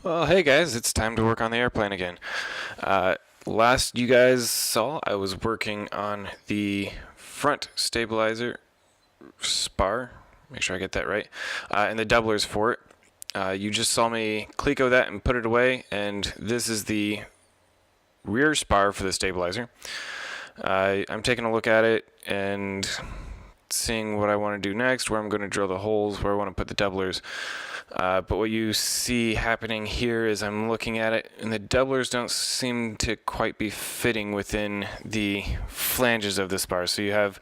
Well, hey guys, it's time to work on the airplane again. Uh, Last you guys saw, I was working on the front stabilizer spar. Make sure I get that right. And the doublers for it. You just saw me cleco that and put it away, and this is the rear spar for the stabilizer. I'm taking a look at it and seeing what I want to do next, where I'm going to drill the holes, where I want to put the doublers. But what you see happening here is I'm looking at it, and the doublers don't seem to quite be fitting within the flanges of the spar. So you have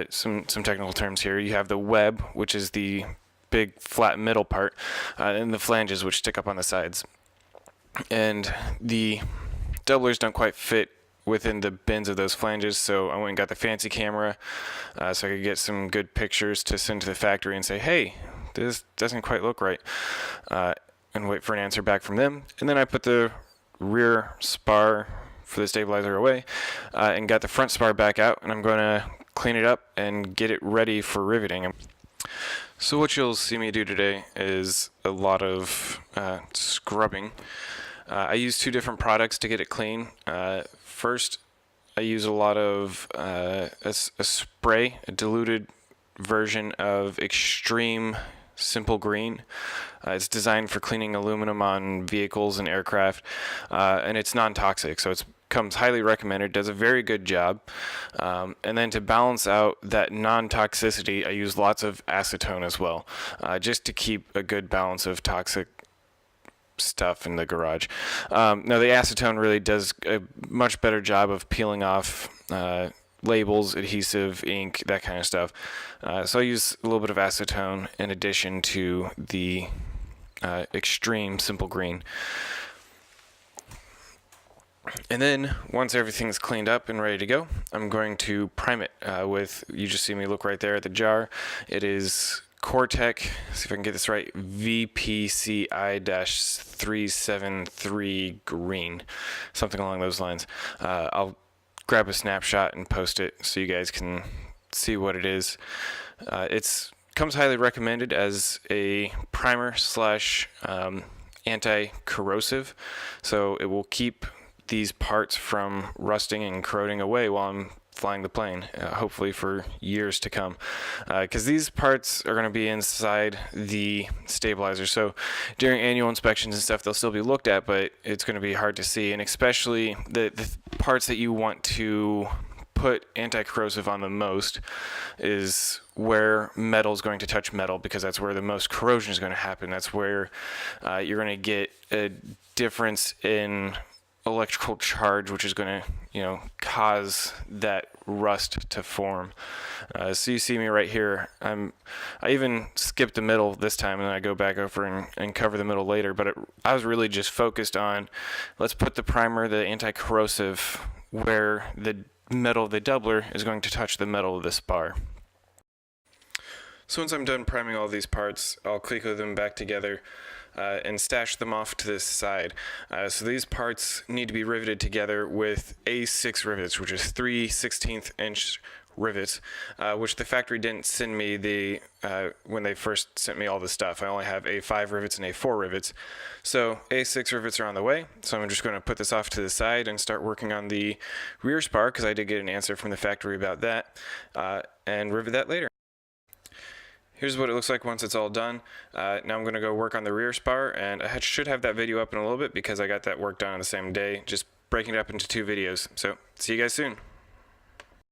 some technical terms here. You have the web, which is the big flat middle part, and the flanges, which stick up on the sides. And the doublers don't quite fit within the bins of those flanges, so I went and got the fancy camera so I could get some good pictures to send to the factory and say, hey, this doesn't quite look right, and wait for an answer back from them. And then I put the rear spar for the stabilizer away and got the front spar back out, and I'm going to clean it up and get it ready for riveting. So what you'll see me do today is a lot of scrubbing. I use two different products to get it clean. First, I use a lot of a spray, a diluted version of Extreme Simple Green. It's designed for cleaning aluminum on vehicles and aircraft, and it's non-toxic, so it comes highly recommended, does a very good job. And then to balance out that non-toxicity, I use lots of acetone as well, just to keep a good balance of toxic stuff in the garage. Now the acetone really does a much better job of peeling off labels, adhesive, ink, that kind of stuff. So I use a little bit of acetone in addition to the Extreme Simple Green. And then once everything's cleaned up and ready to go, I'm going to prime it with, you just see me look right there at the jar. It is Cortec, see if I can get this right, VPCI-373 green, something along those lines. I'll grab a snapshot and post it so you guys can see what it is. It's comes highly recommended as a primer slash anti-corrosive, so it will keep these parts from rusting and corroding away while I'm flying the plane, hopefully for years to come, because these parts are going to be inside the stabilizer. So during annual inspections and stuff, they'll still be looked at, but it's going to be hard to see, and especially the parts that you want to put anti-corrosive on the most is where metal is going to touch metal, because that's where the most corrosion is going to happen. That's where you're going to get a difference in electrical charge, which is going to, cause that rust to form. So you see me right here. I even skipped the middle this time, and then I go back over and cover the middle later. But I was really just focused on, let's put the primer, the anti-corrosive, where the metal of the doubler is going to touch the metal of the spar. So once I'm done priming all these parts, I'll cleco them back together and stash them off to this side. So these parts need to be riveted together with A6 rivets, which is 3/16 inch rivets, which the factory didn't send me when they first sent me all the stuff. I only have A5 rivets and A4 rivets. So A6 rivets are on the way, so I'm just going to put this off to the side and start working on the rear spar, because I did get an answer from the factory about that, and rivet that later. Here's what it looks like once it's all done. Now I'm going to go work on the rear spar, and I should have that video up in a little bit because I got that work done on the same day, just breaking it up into two videos. So see you guys soon.